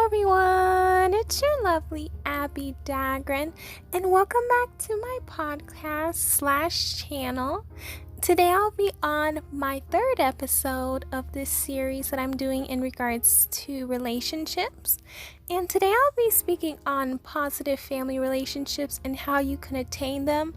everyone, it's your lovely Abbie Dagrin, and welcome back to my podcast/channel. Today I'll be on my third episode of this series that I'm doing in regards to relationships. And today I'll be speaking on positive family relationships and how you can attain them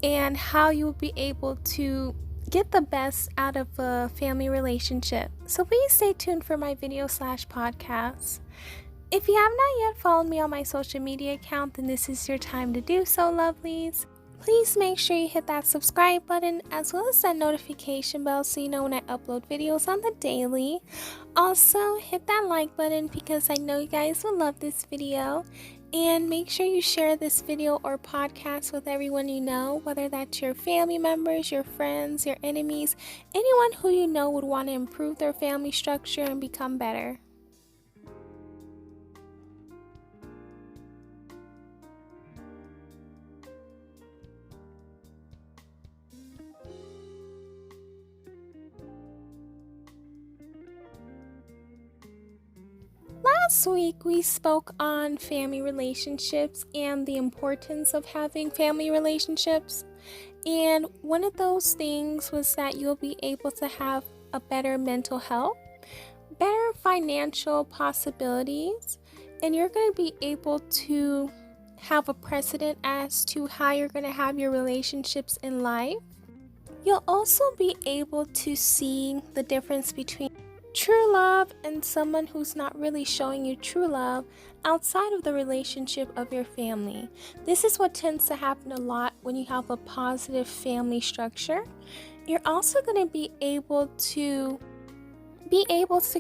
and how you'll be able to get the best out of a family relationship. So please stay tuned for my video/podcast. If you have not yet followed me on my social media account, then this is your time to do so, lovelies. Please make sure you hit that subscribe button as well as that notification bell so you know when I upload videos on the daily. Also, hit that like button because I know you guys will love this video. And make sure you share this video or podcast with everyone you know, whether that's your family members, your friends, your enemies, anyone who you know would want to improve their family structure and become better. Last week we spoke on family relationships and the importance of having family relationships, and one of those things was that you'll be able to have a better mental health, better financial possibilities, and you're going to be able to have a precedent as to how you're going to have your relationships in life. You'll also be able to see the difference between true love and someone who's not really showing you true love outside of the relationship of your family. This is what tends to happen a lot when you have a positive family structure. You're also going to be able to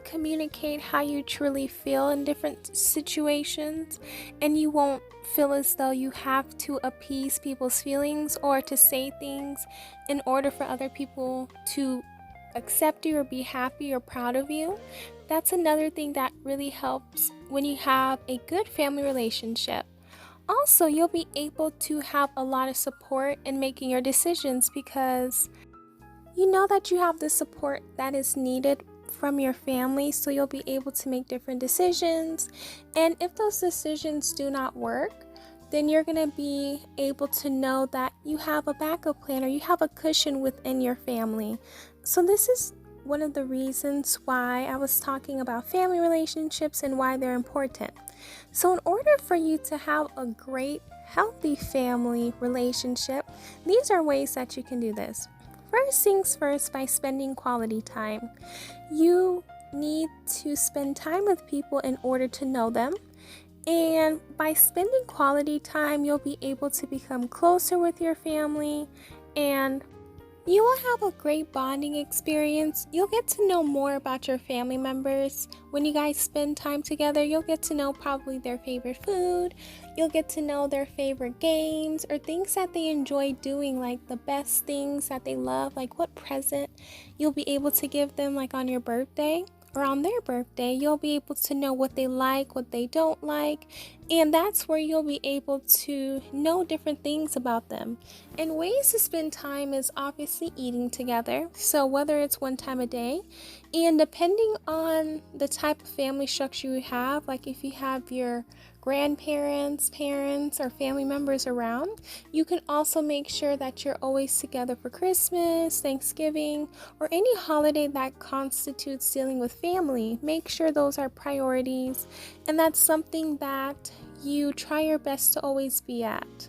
communicate how you truly feel in different situations, and you won't feel as though you have to appease people's feelings or to say things in order for other people to accept you or be happy or proud of you. That's another thing that really helps when you have a good family relationship. Also, you'll be able to have a lot of support in making your decisions because you know that you have the support that is needed from your family, so you'll be able to make different decisions. And if those decisions do not work, then you're going to be able to know that you have a backup plan or you have a cushion within your family. So this is one of the reasons why I was talking about family relationships and why they're important. So in order for you to have a great, healthy family relationship, these are ways that you can do this. First things first, by spending quality time. You need to spend time with people in order to know them. And by spending quality time, you'll be able to become closer with your family, and you will have a great bonding experience. You'll get to know more about your family members. When you guys spend time together, you'll get to know probably their favorite food. You'll get to know their favorite games or things that they enjoy doing, like the best things that they love, like what present you'll be able to give them, like on your birthday or on their birthday. You'll be able to know what they like, what they don't like, and that's where you'll be able to know different things about them. And ways to spend time is obviously eating together, so whether it's one time a day, and depending on the type of family structure you have, like if you have your grandparents, parents, or family members around, you can also make sure that you're always together for Christmas, Thanksgiving, or any holiday that constitutes dealing with family. Make sure those are priorities, and that's something that you try your best to always be at.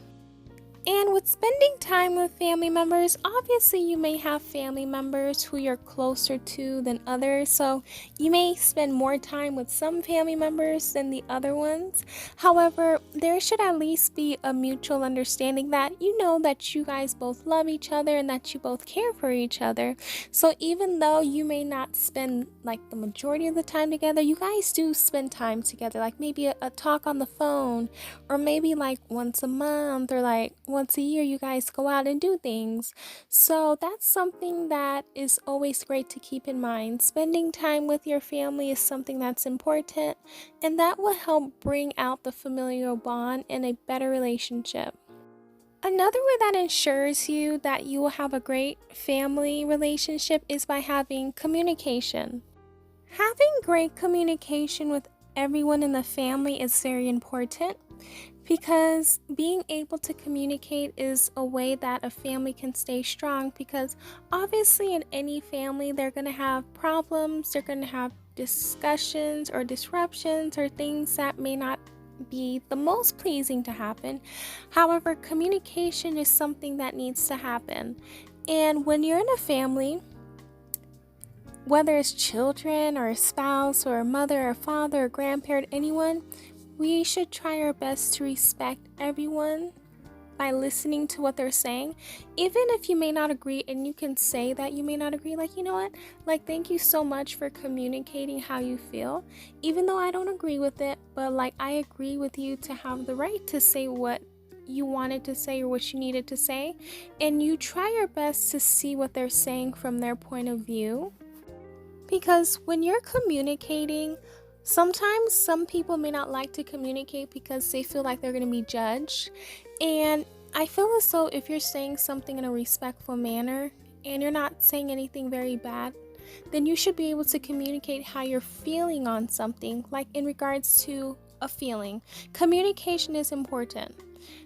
And with spending time with family members, obviously you may have family members who you're closer to than others, so you may spend more time with some family members than the other ones. However, there should at least be a mutual understanding that you know that you guys both love each other and that you both care for each other. So even though you may not spend like the majority of the time together, you guys do spend time together, like maybe a talk on the phone, or maybe like once a month, or like once a year you guys go out and do things. So that's something that is always great to keep in mind. Spending time with your family is something that's important, and that will help bring out the familial bond and a better relationship. Another way that ensures you that you will have a great family relationship is by having communication. Having great communication with everyone in the family is very important, because being able to communicate is a way that a family can stay strong, because obviously in any family they're going to have problems, they're going to have discussions or disruptions or things that may not be the most pleasing to happen. However, communication is something that needs to happen. And when you're in a family, whether it's children or a spouse or a mother or father or grandparent, anyone, we should try our best to respect everyone by listening to what they're saying. Even if you may not agree, and you can say that you may not agree, like, you know what, like, thank you so much for communicating how you feel, even though I don't agree with it, but like, I agree with you to have the right to say what you wanted to say or what you needed to say. And you try your best to see what they're saying from their point of view, because when you're communicating, sometimes some people may not like to communicate because they feel like they're going to be judged. And I feel as though if you're saying something in a respectful manner and you're not saying anything very bad, then you should be able to communicate how you're feeling on something, like in regards to a feeling. Communication is important.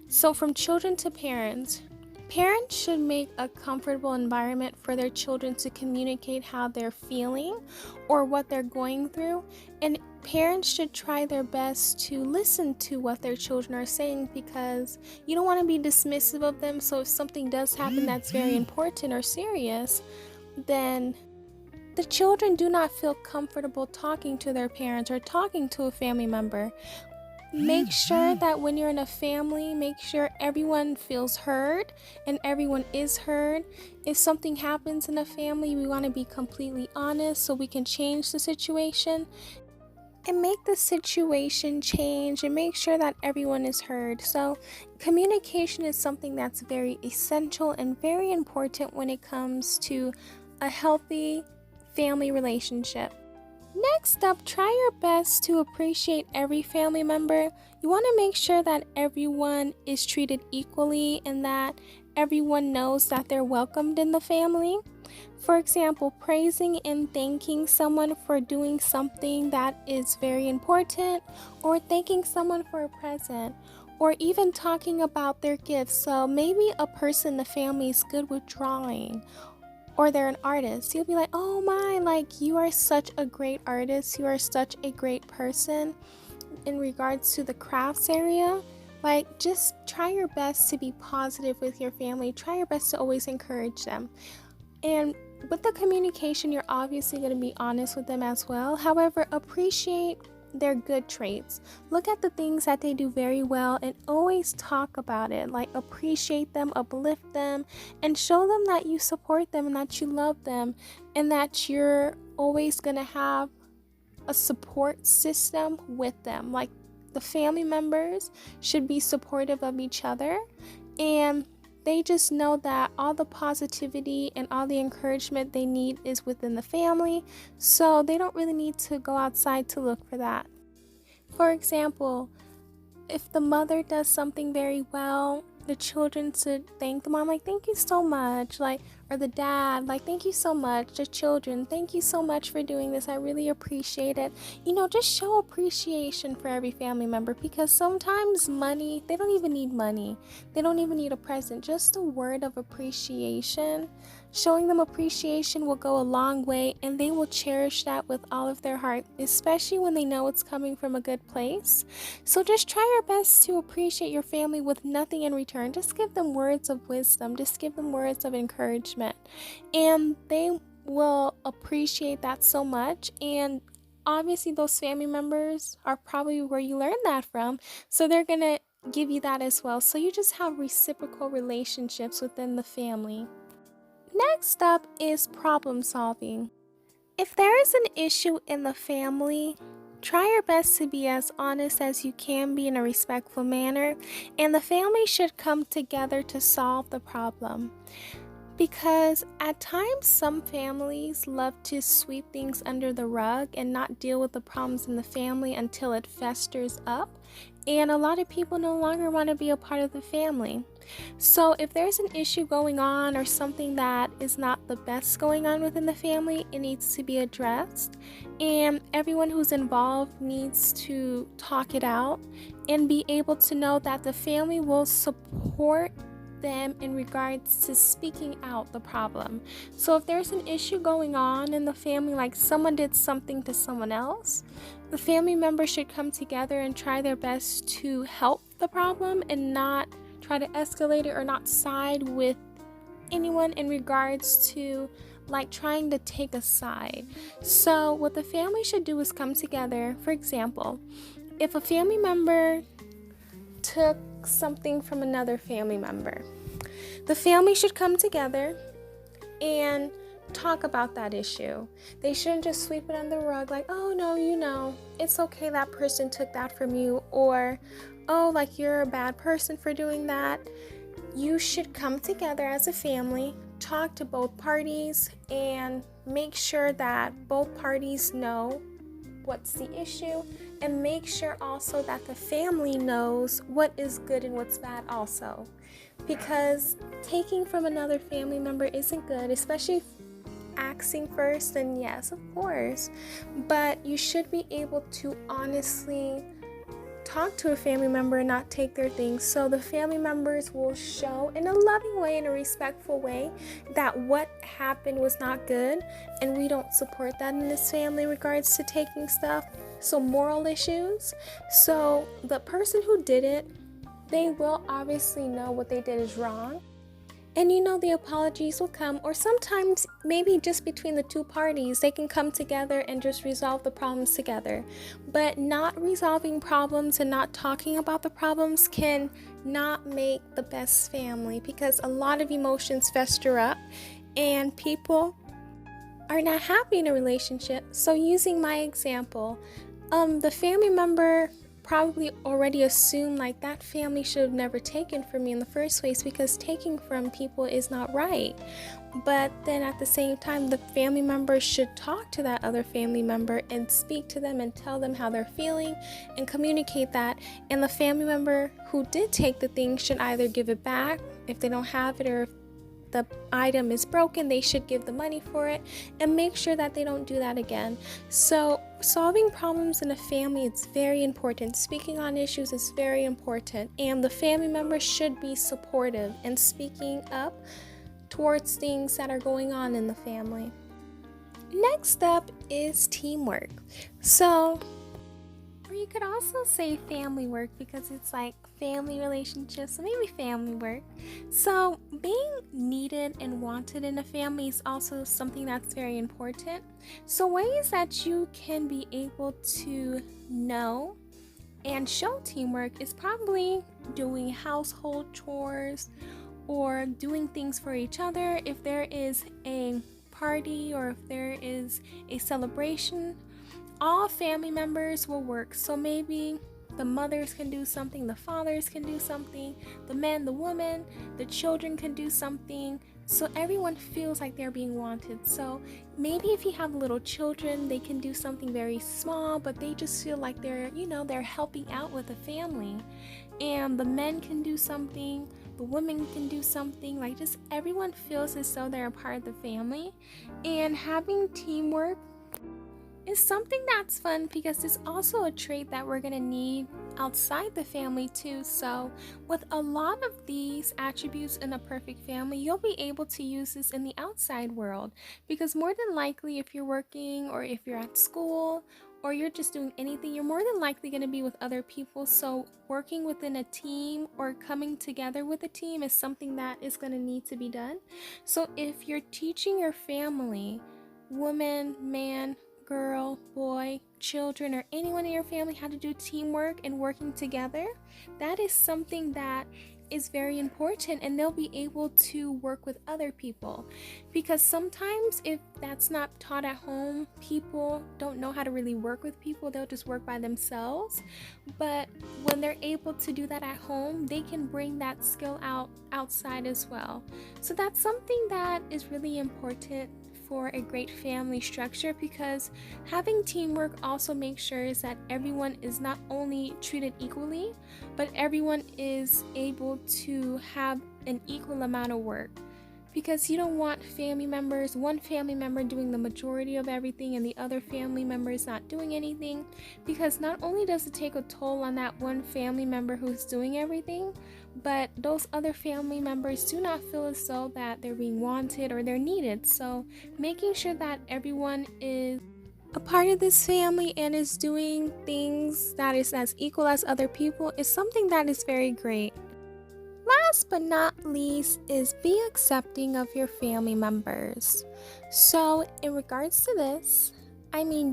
So from children to parents, parents should make a comfortable environment for their children to communicate how they're feeling or what they're going through. And parents should try their best to listen to what their children are saying, because you don't want to be dismissive of them. So if something does happen that's very important or serious, then the children do not feel comfortable talking to their parents or talking to a family member. Make sure that when you're in a family, make sure everyone feels heard and everyone is heard. If something happens in a family, we want to be completely honest so we can change the situation and make the situation change and make sure that everyone is heard. So communication is something that's very essential and very important when it comes to a healthy family relationship. Next up, try your best to appreciate every family member. You want to make sure that everyone is treated equally and that everyone knows that they're welcomed in the family. For example, praising and thanking someone for doing something that is very important, or thanking someone for a present, or even talking about their gifts. So maybe a person in the family is good with drawing, or they're an artist. You'll be like, oh my, like, you are such a great artist, you are such a great person in regards to the crafts area. Like, just try your best to be positive with your family. Try your best to always encourage them. And with the communication, you're obviously going to be honest with them as well. However, appreciate their good traits. Look at the things that they do very well and always talk about it. Like, appreciate them, uplift them, and show them that you support them and that you love them and that you're always going to have a support system with them. Like, the family members should be supportive of each other, and they just know that all the positivity and all the encouragement they need is within the family, so they don't really need to go outside to look for that. For example, if the mother does something very well, the children should thank the mom, like, thank you so much, like, or the dad, like, thank you so much. The children, thank you so much for doing this, I really appreciate it. You know, just show appreciation for every family member, because sometimes money, they don't even need money, they don't even need a present, just a word of appreciation. Showing them appreciation will go a long way, and they will cherish that with all of their heart, especially when they know it's coming from a good place. So just try your best to appreciate your family with nothing in return. Just give them words of wisdom, just give them words of encouragement, and they will appreciate that so much. And obviously those family members are probably where you learned that from, so they're gonna give you that as well. So you just have reciprocal relationships within the family. Next up is problem solving. If there is an issue in the family, try your best to be as honest as you can be in a respectful manner, and the family should come together to solve the problem. Because at times some families love to sweep things under the rug and not deal with the problems in the family until it festers up. and a lot of people no longer want to be a part of the family. So if there's an issue going on or something that is not the best going on within the family, it needs to be addressed, and everyone who's involved needs to talk it out and be able to know that the family will support them in regards to speaking out the problem. So if there's an issue going on in the family, like someone did something to someone else, the family members should come together and try their best to help the problem and not try to escalate it or not side with anyone in regards to like trying to take a side. So what the family should do is come together. For example, if a family member took something from another family member, the family should come together and talk about that issue. They shouldn't just sweep it under the rug like, oh no, it's okay that person took that from you, or oh, like you're a bad person for doing that. You should come together as a family, talk to both parties, and make sure that both parties know what's the issue, and make sure also that the family knows what is good and what's bad also. Because taking from another family member isn't good, especially if asking first, then yes, of course. But you should be able to honestly talk to a family member and not take their things, so the family members will show in a loving way, in a respectful way, that what happened was not good and we don't support that in this family in regards to taking stuff. So moral issues, so the person who did it, they will obviously know what they did is wrong, and the apologies will come, or sometimes maybe just between the two parties they can come together and just resolve the problems together. But not resolving problems and not talking about the problems can not make the best family, because a lot of emotions fester up and people are not happy in a relationship. So using my example, the family member probably already assumed like that family should have never taken from me in the first place, because taking from people is not right. But then at the same time, the family member should talk to that other family member and speak to them and tell them how they're feeling and communicate that. And the family member who did take the thing should either give it back if they don't have it, or if the item is broken, they should give the money for it and make sure that they don't do that again. So solving problems in a family is very important. Speaking on issues is very important, and the family members should be supportive and speaking up towards things that are going on in the family. Next up is teamwork. So, or you could also say family work, because it's like family relationships, so maybe family work. So being needed and wanted in a family is also something that's very important. So ways that you can be able to know and show teamwork is probably doing household chores or doing things for each other. If there is a party or if there is a celebration, all family members will work. So maybe the mothers can do something, the fathers can do something, the men, the women, the children can do something, so everyone feels like they're being wanted. So maybe if you have little children, they can do something very small, but they just feel like they're helping out with the family. And the men can do something, the women can do something, like just everyone feels as though they're a part of the family. And having teamwork is something that's fun, because it's also a trait that we're going to need outside the family too. So with a lot of these attributes in a perfect family, you'll be able to use this in the outside world, because more than likely if you're working or if you're at school or you're just doing anything, you're more than likely going to be with other people. So working within a team or coming together with a team is something that is going to need to be done. So if you're teaching your family, woman, man, girl, boy, children, or anyone in your family how to do teamwork and working together, that is something that is very important, and they'll be able to work with other people. Because sometimes if that's not taught at home, people don't know how to really work with people. They'll just work by themselves. But when they're able to do that at home, they can bring that skill outside as well. So that's something that is really important for a great family structure, because having teamwork also makes sure that everyone is not only treated equally, but everyone is able to have an equal amount of work. Because you don't want one family member doing the majority of everything and the other family members not doing anything, because not only does it take a toll on that one family member who's doing everything, but those other family members do not feel as though that they're being wanted or they're needed. So making sure that everyone is a part of this family and is doing things that is as equal as other people is something that is very great. Last but not least is be accepting of your family members. So in regards to this,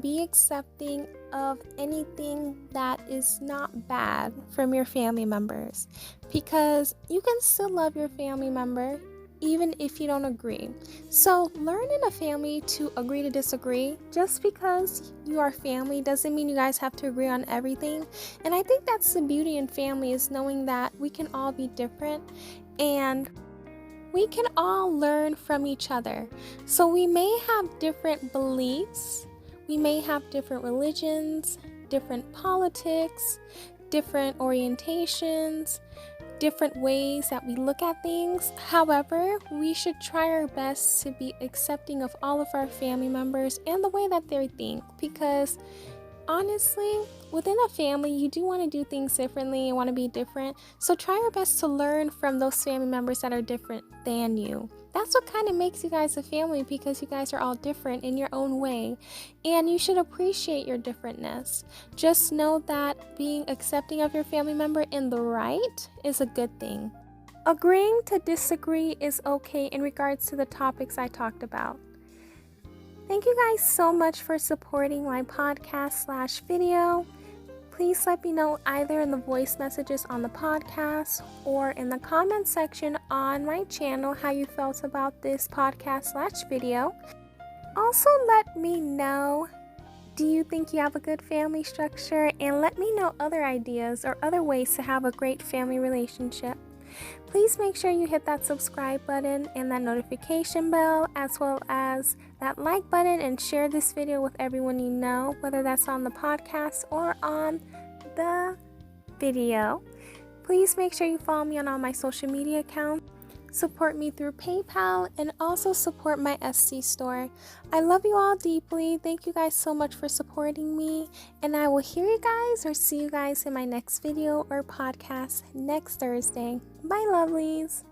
be accepting of anything that is not bad from your family members, because you can still love your family member even if you don't agree. So learn in a family to agree to disagree. Just because you are family doesn't mean you guys have to agree on everything. And I think that's the beauty in family, is knowing that we can all be different and we can all learn from each other. So we may have different beliefs, we may have different religions, different politics, different orientations, different ways that we look at things. However, we should try our best to be accepting of all of our family members and the way that they think, because honestly, within a family, you do want to do things differently and want to be different. So try your best to learn from those family members that are different than you. That's what kind of makes you guys a family, because you guys are all different in your own way, and you should appreciate your differentness. Just know that being accepting of your family member in the right is a good thing. Agreeing to disagree is okay in regards to the topics I talked about. Thank you guys so much for supporting my podcast/video. Please let me know either in the voice messages on the podcast or in the comment section on my channel how you felt about this podcast/video. Also, let me know, do you think you have a good family structure? And let me know other ideas or other ways to have a great family relationship. Please make sure you hit that subscribe button and that notification bell, as well as that like button, and share this video with everyone you know, whether that's on the podcast or on the video. Please make sure you follow me on all my social media accounts. Support me through PayPal, and also support my Etsy store. I love you all deeply. Thank you guys so much for supporting me, and I will hear you guys or see you guys in my next video or podcast next Thursday. Bye, lovelies.